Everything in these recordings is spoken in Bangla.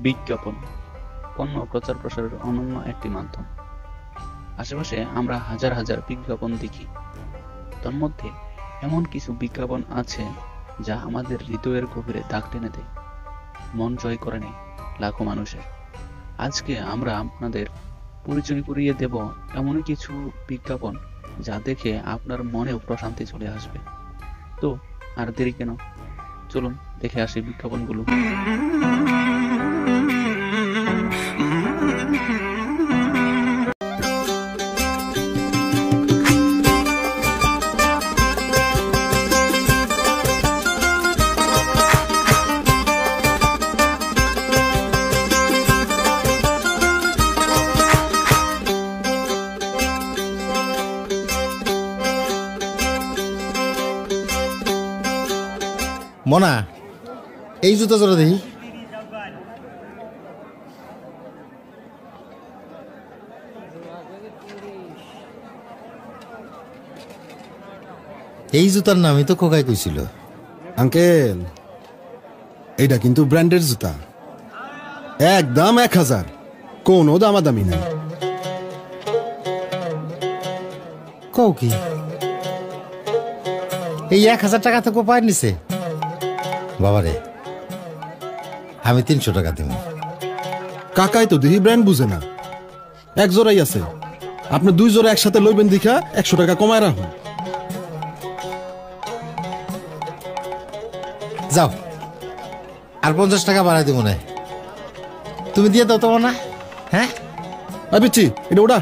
বিজ্ঞাপন পণ্য প্রচার প্রসারের অনন্য একটি মাধ্যম। আশেপাশে আমরা হাজার হাজার বিজ্ঞাপন দেখি, তন্মধ্যে এমন কিছু বিজ্ঞাপন আছে যা আমাদের হৃদয়ের গভীরে দাগ টেনে দেয়, মন জয় করে নেয় লাখো মানুষের। আজকে আমরা আপনাদের পরিচয় করিয়ে দেব এমন কিছু বিজ্ঞাপন যা দেখে আপনার মনেও প্রশান্তি চলে আসবে। তো আর দেরি কেন, চলুন দেখে আসি বিজ্ঞাপনগুলো। মনা, এই জুতা জোড়া দেখি। এই জুতার নামই তো খোকাই কইছিল। আঙ্কেল, এইটা কিন্তু ব্র্যান্ডের জুতা, একদম 1000, কোনো দামাদামি নেই। কও কি এই 1000 টাকা তো কোপায় নিছে? বাবারে, আমি 300 টাকা দেব। কাকাই তো দেখি ব্র্যান্ড বুঝে না, এক জোড়াই আছে, আপনি 2 জোড়া একসাথে লইবেন দেখা 100 টাকা কমায় রাখুন। যাও, আর 50 টাকা বাড়াই দেবো না, তুমি দিয়ে দাও তো না। হ্যাঁ আবিচ্ছি, এটা ওটা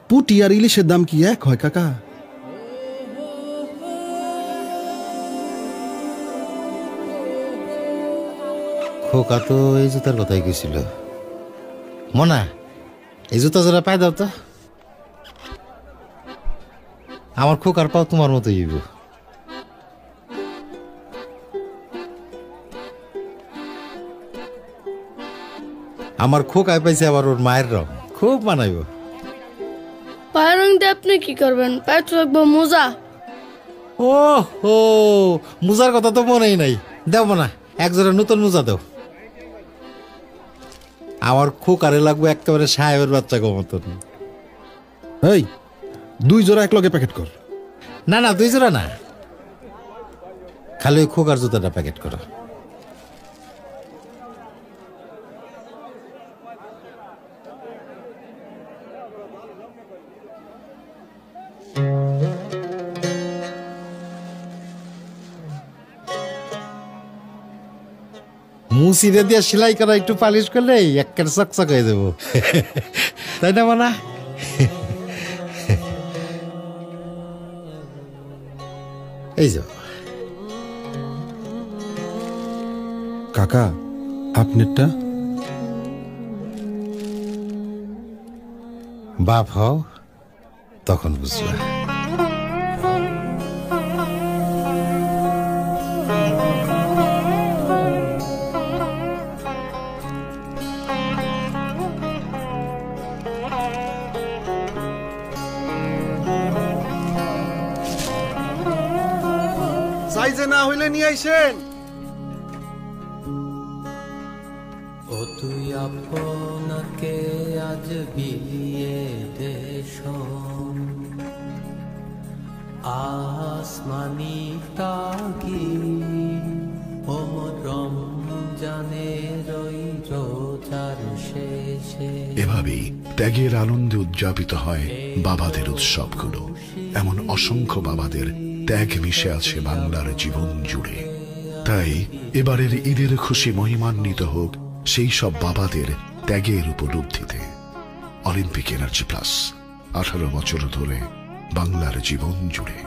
পুটি আর ইলিশের দাম কি এক হয় কাকা? খোকা তো এই জুতার কথাই কইছিল। মনা, এই জুতা জোড়া পাই দাও তো। আমার খোকার পাও তোমার মতো হইব। আমার খোকায় পাইছে আবার ওর মায়ের রং, খুব মানাইব। পায়ের রং দিয়ে আপনি কি করবেন? পায়ে তো রাখবো মোজা। ও হো, মোজার কথা তো মনেই নাই। দেব না, এক জোড়া নতুন মোজা দাও। আমার খোকারে লাগবে একেবারে সাহেবের বাচ্চা গো মতন। এই 2 জোড়া এক লগে প্যাকেট কর। না না, 2 জোড়া না, খালি ওই খোকার জুতাটা প্যাকেট করো। মুসিরে দিয়ে সেলাই করা একটু পালিশ করলে একেবারে চকচক হয়ে যাবো, তাই না মানা? এই যাও কাকা, আপনারটা বাপ হও তখন বুঝবা। সাইজে না হইলে নিয়ে আইসেন। ও তুই আপনাকে আজ বিলিয়ে দেশ, আসমানি তাগি রমজানের ওই রোজার শেষে। এভাবেই ত্যাগের আনন্দে উদযাপিত হয় বাবাদের উৎসবগুলো। এমন অসংখ্য বাবাদের ত্যাগ মিশে আছে বাংলার জীবন জুড়ে। তাই এবারের ঈদের খুশি মহিমান্বিত হোক সেই সব বাবাদের ত্যাগের উপলব্ধিতে। অলিম্পিক এনার্জি প্লাস, 18 বছর ধরে বাংলার জীবন জুড়ে।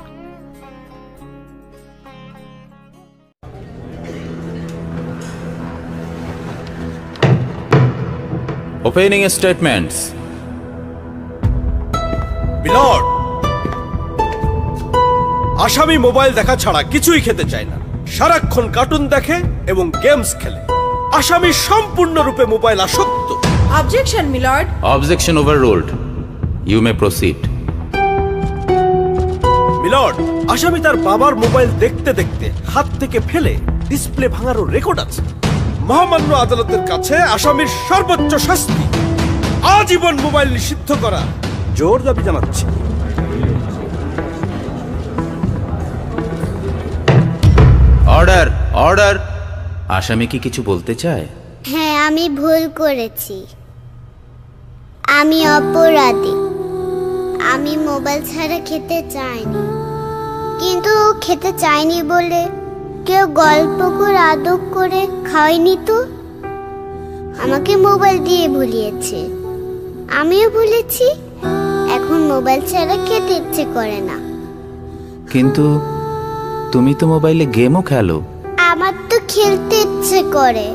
Opening statements. মিলর্ড, আসামি মোবাইল দেখা ছাড়া কিছুই খেতে চায় না, সারাক্ষণ কার্টুন দেখে এবং গেমস খেলে। আসামি সম্পূর্ণরূপে মোবাইল আসক্ত। Objection milord. Objection overruled. You may proceed. Milord, আসামি তার বাবার মোবাইল দেখতে দেখতে হাত থেকে ফেলে ডিসপ্লে ভাঙারও রেকর্ড আছে। মহামান্য আদালতের কাছে আসামির সর্বোচ্চ শাস্তি আজীবন মোবাইল নিষিদ্ধ করা জোর দাবি জানাচ্ছি। Order order. আসামি কি কিছু বলতে চায়? হ্যাঁ, আমি ভুল করেছি, আমি অপরাধী। আমি মোবাইল ছাড়া খেতে চাইনি, কিন্তু খেতে চাইনি বলে কেউ গল্প করে আদব করে খাওয়াইনি তো। আমাকে মোবাইল দিয়ে ভুলিয়েছে, আমিও ভুলেছি। এখন মোবাইল ছাড়া খেতে ইচ্ছে করে না। কিন্তু তুমি তো মোবাইলে গেমও খেলো। আমার তো খেলতে ইচ্ছে করে,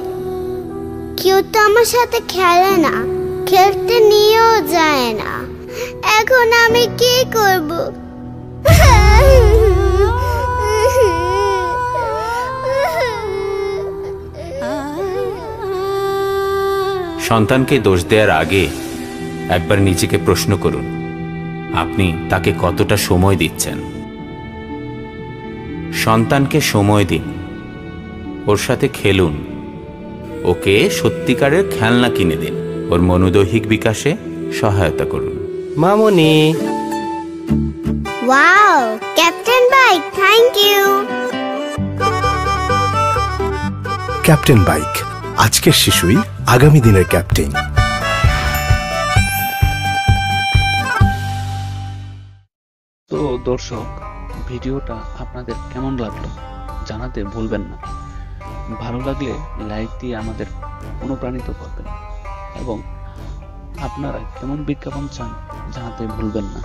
কেউ তো আমার সাথে খেলে না, খেলতে নিয়েও যায় না। এখন আমি কি করব? সন্তানকে দোষ দেওয়ার আগে একবার নিজেকে প্রশ্ন করুন, আপনি তাকে কতটা সময় দিচ্ছেন। সন্তানকে সময় দিন, ওর সাথে খেলুন, ওকে সত্যিকারের খেলনা কিনে দিন, ওর মনোদৈহিক বিকাশে সহায়তা করুন। মামুনি, wow, captain bike, thank you. Captain bike, আজকের শিশুই আগামী দিনের ক্যাপ্টেন। তো দর্শক, ভিডিওটা আপনাদের কেমন লাগলো জানাতে ভুলবেন না। ভালো লাগলে লাইক দিয়ে আমাদের অনুপ্রাণিত করবেন এবং আপনারা কেমন বিজ্ঞাপন চান জানাতে ভুলবেন না।